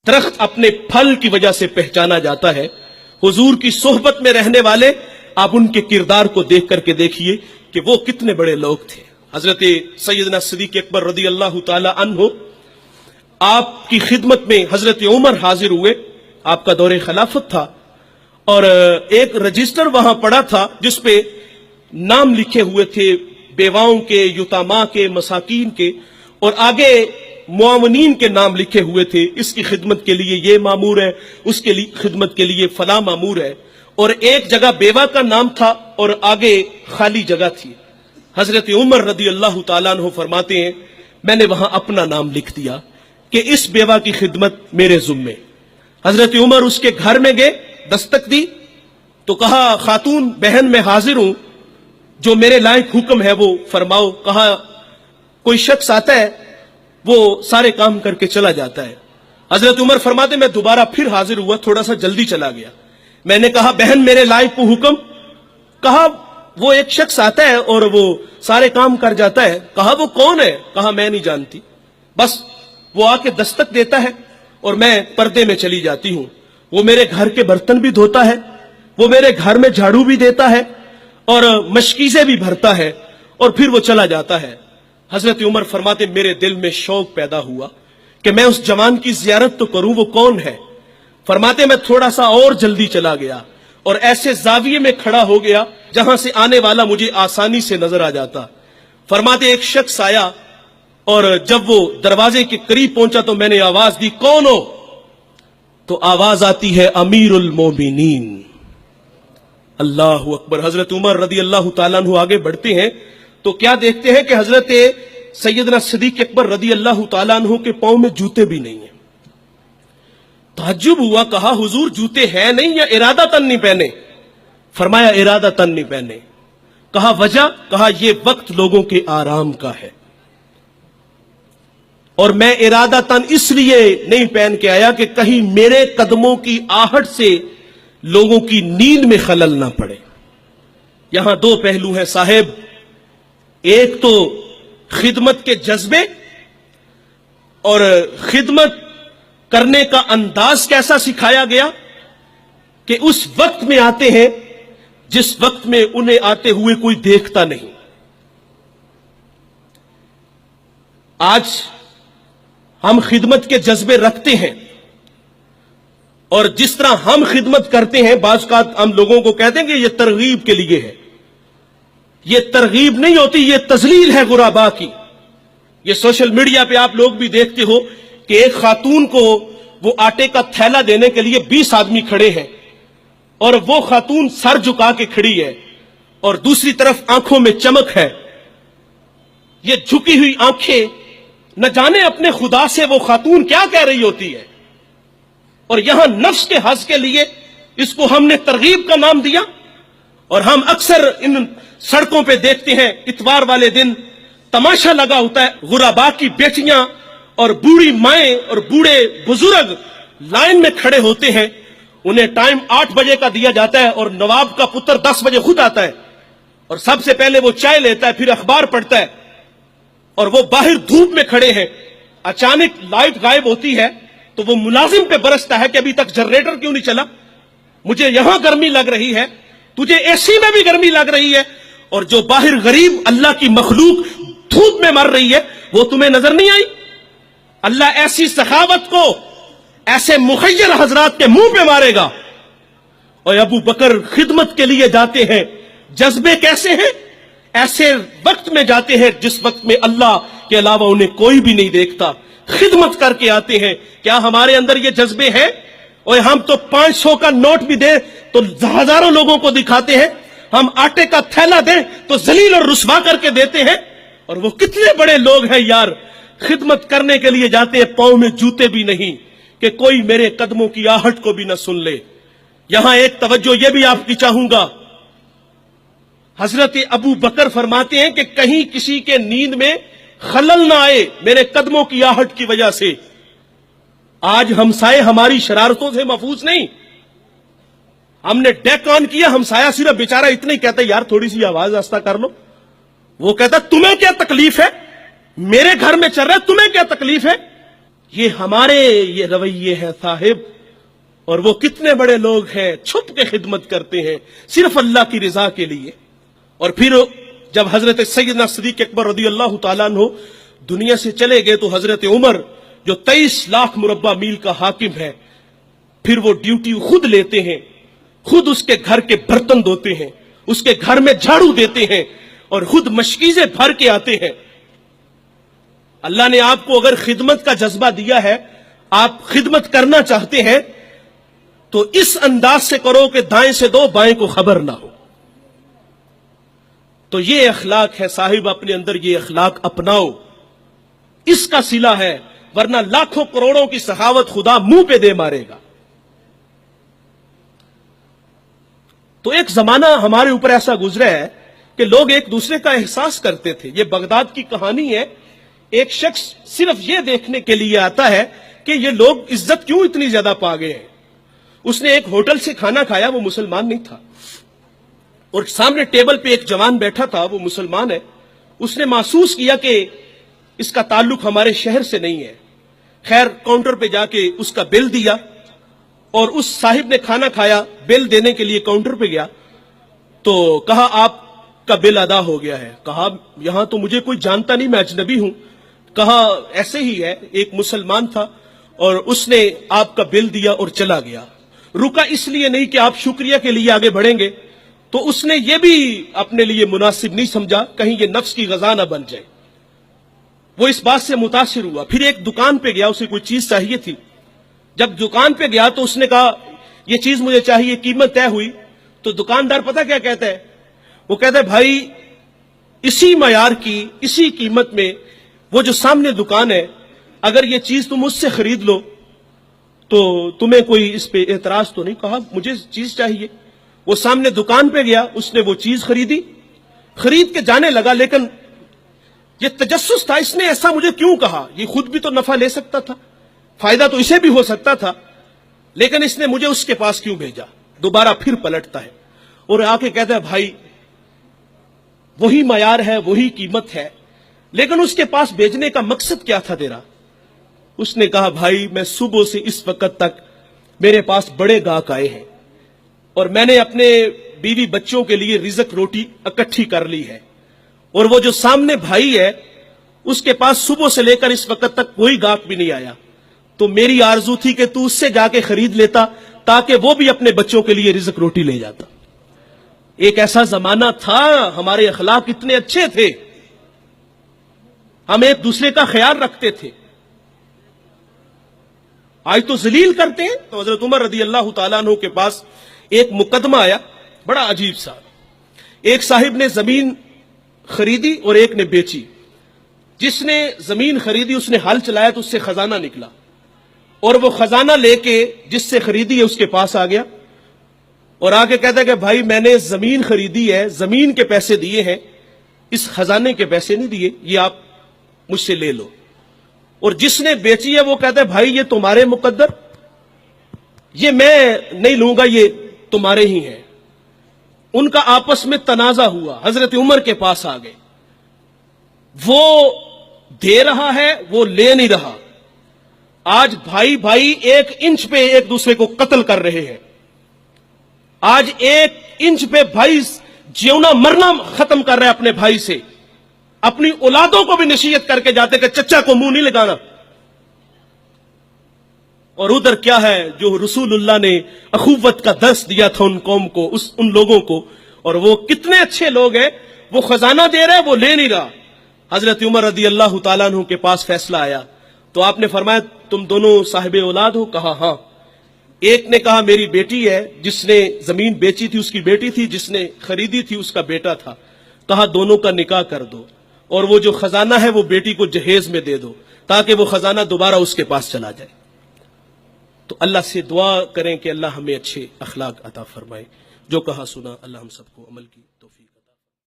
درخت اپنے پھل کی وجہ سے پہچانا جاتا ہے. حضور کی صحبت میں رہنے والے آپ ان کے کردار کو دیکھ کر کے دیکھیے کہ وہ کتنے بڑے لوگ تھے. حضرت سیدنا صدیق اکبر رضی اللہ تعالی عنہ آپ کی خدمت میں حضرت عمر حاضر ہوئے. آپ کا دور خلافت تھا اور ایک رجسٹر وہاں پڑا تھا جس پہ نام لکھے ہوئے تھے بیواؤں کے, یتاما کے, مساکین کے, اور آگے معاونین کے نام لکھے ہوئے تھے. اس کی خدمت کے لیے یہ مامور ہے, اس کے لیے خدمت کے لیے فلاں مامور ہے. اور ایک جگہ بیوہ کا نام تھا اور آگے خالی جگہ تھی. حضرت عمر رضی اللہ تعالیٰ عنہ فرماتے ہیں میں نے وہاں اپنا نام لکھ دیا کہ اس بیوہ کی خدمت میرے ذمے. حضرت عمر اس کے گھر میں گئے, دستک دی تو کہا خاتون بہن میں حاضر ہوں, جو میرے لائق حکم ہے وہ فرماؤ. کہا کوئی شخص آتا ہے وہ سارے کام کر کے چلا جاتا ہے. حضرت عمر فرماتے میں دوبارہ پھر حاضر ہوا, تھوڑا سا جلدی چلا گیا. میں نے کہا بہن میرے لائق کو حکم. کہا وہ ایک شخص آتا ہے اور وہ سارے کام کر جاتا ہے. کہا وہ کون ہے؟ کہا میں نہیں جانتی, بس وہ آ کے دستک دیتا ہے اور میں پردے میں چلی جاتی ہوں. وہ میرے گھر کے برتن بھی دھوتا ہے, وہ میرے گھر میں جھاڑو بھی دیتا ہے اور مشکیزیں بھی بھرتا ہے اور پھر وہ چلا جاتا ہے. حضرت عمر فرماتے میرے دل میں شوق پیدا ہوا کہ میں اس جوان کی زیارت تو کروں, وہ کون ہے؟ فرماتے میں تھوڑا سا اور جلدی چلا گیا اور ایسے زاویے میں کھڑا ہو گیا جہاں سے آنے والا مجھے آسانی سے نظر آ جاتا. فرماتے ایک شخص آیا اور جب وہ دروازے کے قریب پہنچا تو میں نے آواز دی کون ہو؟ تو آواز آتی ہے امیر المومنین. اللہ اکبر. حضرت عمر رضی اللہ تعالیٰ عنہ آگے بڑھتے ہیں تو کیا دیکھتے ہیں کہ حضرت سیدنا صدیق اکبر رضی اللہ تعالیٰ عنہ کے پاؤں میں جوتے بھی نہیں ہیں. تعجب ہوا, کہا حضور جوتے ہیں نہیں یا ارادتاً نہیں پہنے؟ فرمایا ارادتاً نہیں پہنے. کہا وجہ؟ کہا یہ وقت لوگوں کے آرام کا ہے اور میں ارادتاً اس لیے نہیں پہن کے آیا کہ کہیں میرے قدموں کی آہٹ سے لوگوں کی نیند میں خلل نہ پڑے. یہاں دو پہلو ہیں صاحب, ایک تو خدمت کے جذبے اور خدمت کرنے کا انداز کیسا سکھایا گیا کہ اس وقت میں آتے ہیں جس وقت میں انہیں آتے ہوئے کوئی دیکھتا نہیں. آج ہم خدمت کے جذبے رکھتے ہیں اور جس طرح ہم خدمت کرتے ہیں بعض اوقات ہم لوگوں کو کہتے ہیں کہ یہ ترغیب کے لیے ہے. یہ ترغیب نہیں ہوتی, یہ تذلیل ہے غربا کی. یہ سوشل میڈیا پہ آپ لوگ بھی دیکھتے ہو کہ ایک خاتون کو وہ آٹے کا تھیلا دینے کے لیے 20 آدمی کھڑے ہیں اور وہ خاتون سر جھکا کے کھڑی ہے اور دوسری طرف آنکھوں میں چمک ہے. یہ جھکی ہوئی آنکھیں نہ جانے اپنے خدا سے وہ خاتون کیا کہہ رہی ہوتی ہے, اور یہاں نفس کے حظ کے لیے اس کو ہم نے ترغیب کا نام دیا. اور ہم اکثر ان سڑکوں پہ دیکھتے ہیں اتوار والے دن تماشا لگا ہوتا ہے, غربا کی بیٹیاں اور بوڑھی مائیں اور بوڑھے بزرگ لائن میں کھڑے ہوتے ہیں. انہیں ٹائم 8 بجے کا دیا جاتا ہے اور نواب کا پتر 10 بجے خود آتا ہے اور سب سے پہلے وہ چائے لیتا ہے, پھر اخبار پڑھتا ہے اور وہ باہر دھوپ میں کھڑے ہیں. اچانک لائٹ غائب ہوتی ہے تو وہ ملازم پہ برستا ہے کہ ابھی تک جنریٹر کیوں نہیں چلا, مجھے یہاں گرمی لگ رہی ہے, تجھے اے سی میں بھی گرمی لگ رہی ہے, اور جو باہر غریب اللہ کی مخلوق دھوپ میں مر رہی ہے وہ تمہیں نظر نہیں آئی؟ اللہ ایسی سخاوت کو ایسے مخیر حضرات کے منہ پہ مارے گا. اور ابو بکر خدمت کے لیے جاتے ہیں, جذبے کیسے ہیں؟ ایسے وقت میں جاتے ہیں جس وقت میں اللہ کے علاوہ انہیں کوئی بھی نہیں دیکھتا, خدمت کر کے آتے ہیں. کیا ہمارے اندر یہ جذبے ہیں؟ اور ہم تو 500 کا نوٹ بھی دیں تو ہزاروں لوگوں کو دکھاتے ہیں, ہم آٹے کا تھیلا دیں تو ذلیل اور رسوا کر کے دیتے ہیں. اور وہ کتنے بڑے لوگ ہیں یار, خدمت کرنے کے لیے جاتے ہیں پاؤں میں جوتے بھی نہیں کہ کوئی میرے قدموں کی آہٹ کو بھی نہ سن لے. یہاں ایک توجہ یہ بھی آپ کی چاہوں گا, حضرت ابو بکر فرماتے ہیں کہ کہیں کسی کے نیند میں خلل نہ آئے میرے قدموں کی آہٹ کی وجہ سے. آج ہمسائے ہماری شرارتوں سے محفوظ نہیں. ہم نے ڈیک آن کیا, ہمسایہ صرف بیچارہ اتنا ہی کہتا ہے یار تھوڑی سی آواز آہستہ کر لو. وہ کہتا تمہیں کیا تکلیف ہے, میرے گھر میں چل رہا ہے, تمہیں کیا تکلیف ہے؟ یہ ہمارے یہ رویے ہیں صاحب، اور وہ کتنے بڑے لوگ ہیں چھپ کے خدمت کرتے ہیں صرف اللہ کی رضا کے لیے۔ اور پھر جب حضرت سیدنا صدیق اکبر رضی اللہ تعالیٰ عنہ دنیا سے چلے گئے تو حضرت عمر جو 23 لاکھ مربع میل کا حاکم ہے، پھر وہ ڈیوٹی خود لیتے ہیں، خود اس کے گھر کے برتن دھوتے ہیں، اس کے گھر میں جھاڑو دیتے ہیں، اور خود مشکیزیں بھر کے آتے ہیں۔ اللہ نے آپ کو اگر خدمت کا جذبہ دیا ہے، آپ خدمت کرنا چاہتے ہیں، تو اس انداز سے کرو کہ دائیں سے دو بائیں کو خبر نہ ہو۔ تو یہ اخلاق ہے صاحب، اپنے اندر یہ اخلاق اپناؤ، اس کا صلہ ہے، ورنہ لاکھوں کروڑوں کی سخاوت خدا منہ پہ دے مارے گا۔ تو ایک زمانہ ہمارے اوپر ایسا گزرا ہے کہ لوگ ایک دوسرے کا احساس کرتے تھے۔ یہ بغداد کی کہانی ہے، ایک شخص صرف یہ دیکھنے کے لیے آتا ہے کہ یہ لوگ عزت کیوں اتنی زیادہ پا گئے ہیں۔ اس نے ایک ہوٹل سے کھانا کھایا، وہ مسلمان نہیں تھا، اور سامنے ٹیبل پہ ایک جوان بیٹھا تھا، وہ مسلمان ہے۔ اس نے محسوس کیا کہ اس کا تعلق ہمارے شہر سے نہیں ہے۔ خیر کاؤنٹر پہ جا کے اس کا بل دیا، اور اس صاحب نے کھانا کھایا، بل دینے کے لیے کاؤنٹر پہ گیا تو کہا آپ کا بل ادا ہو گیا ہے۔ کہا یہاں تو مجھے کوئی جانتا نہیں، میں اجنبی ہوں۔ کہا ایسے ہی ہے، ایک مسلمان تھا اور اس نے آپ کا بل دیا اور چلا گیا۔ رکا اس لیے نہیں کہ آپ شکریہ کے لیے آگے بڑھیں گے، تو اس نے یہ بھی اپنے لیے مناسب نہیں سمجھا کہیں یہ نفس کی غذا نہ بن جائے۔ وہ اس بات سے متاثر ہوا، پھر ایک دکان پہ گیا، اسے کوئی چیز چاہیے تھی۔ جب دکان پہ گیا تو اس نے کہا یہ چیز مجھے چاہیے، قیمت طے ہوئی۔ تو دکاندار پتہ کیا کہتا ہے؟ وہ کہتا ہے بھائی اسی معیار کی، اسی قیمت میں وہ جو سامنے دکان ہے، اگر یہ چیز تم اس سے خرید لو تو تمہیں کوئی اس پہ اعتراض تو نہیں؟ کہا مجھے چیز چاہیے۔ وہ سامنے دکان پہ گیا، اس نے وہ چیز خریدی، خرید کے جانے لگا، لیکن یہ تجسس تھا، اس نے ایسا مجھے کیوں کہا؟ یہ خود بھی تو نفع لے سکتا تھا، فائدہ تو اسے بھی ہو سکتا تھا، لیکن اس نے مجھے اس کے پاس کیوں بھیجا؟ دوبارہ پھر پلٹتا ہے اور آ کے کہتا ہے بھائی وہی معیار ہے، وہی قیمت ہے، لیکن اس کے پاس بھیجنے کا مقصد کیا تھا تیرا؟ اس نے کہا بھائی میں صبح سے اس وقت تک میرے پاس بڑے گاہک آئے ہیں، اور میں نے اپنے بیوی بچوں کے لیے رزق روٹی اکٹھی کر لی ہے، اور وہ جو سامنے بھائی ہے اس کے پاس صبح سے لے کر اس وقت تک کوئی گاہک بھی نہیں آیا، تو میری آرزو تھی کہ تو اس سے جا کے خرید لیتا تاکہ وہ بھی اپنے بچوں کے لیے رزق روٹی لے جاتا۔ ایک ایسا زمانہ تھا، ہمارے اخلاق اتنے اچھے تھے، ہم ایک دوسرے کا خیال رکھتے تھے۔ آج تو ذلیل کرتے ہیں۔ تو حضرت عمر رضی اللہ تعالیٰ عنہ کے پاس ایک مقدمہ آیا بڑا عجیب سا۔ ایک صاحب نے زمین خریدی اور ایک نے بیچی۔ جس نے زمین خریدی اس نے ہل چلایا تو اس سے خزانہ نکلا، اور وہ خزانہ لے کے جس سے خریدی ہے اس کے پاس آ گیا اور آ کے کہتا ہے کہ بھائی میں نے زمین خریدی ہے، زمین کے پیسے دیے ہیں، اس خزانے کے پیسے نہیں دیے، یہ آپ مجھ سے لے لو۔ اور جس نے بیچی ہے وہ کہتا ہے بھائی یہ تمہارے مقدر، یہ میں نہیں لوں گا، یہ تمہارے ہی ہیں۔ ان کا آپس میں تنازع ہوا، حضرت عمر کے پاس آ گئے، وہ دے رہا ہے وہ لے نہیں رہا۔ آج بھائی بھائی 1 انچ پہ ایک دوسرے کو قتل کر رہے ہیں، آج 1 انچ پہ بھائی جیونا مرنا ختم کر رہے اپنے بھائی سے، اپنی اولادوں کو بھی نصیحت کر کے جاتے کہ چچا کو منہ نہیں لگانا۔ اور ادھر کیا ہے جو رسول اللہ نے اخوت کا درس دیا تھا ان قوم کو، ان لوگوں کو، اور وہ کتنے اچھے لوگ ہیں، وہ خزانہ دے رہے وہ لے نہیں رہا۔ حضرت عمر رضی اللہ تعالیٰ عنہ کے پاس فیصلہ آیا تو آپ نے فرمایا تم دونوں صاحب اولاد ہو؟ کہا ہاں۔ ایک نے کہا میری بیٹی ہے، جس نے زمین بیچی تھی اس کی بیٹی تھی، جس نے خریدی تھی اس کا بیٹا تھا۔ کہا دونوں کا نکاح کر دو، اور وہ جو خزانہ ہے وہ بیٹی کو جہیز میں دے دو تاکہ وہ خزانہ دوبارہ اس کے پاس چلا جائے۔ تو اللہ سے دعا کریں کہ اللہ ہمیں اچھے اخلاق عطا فرمائے۔ جو کہا سنا اللہ ہم سب کو عمل کی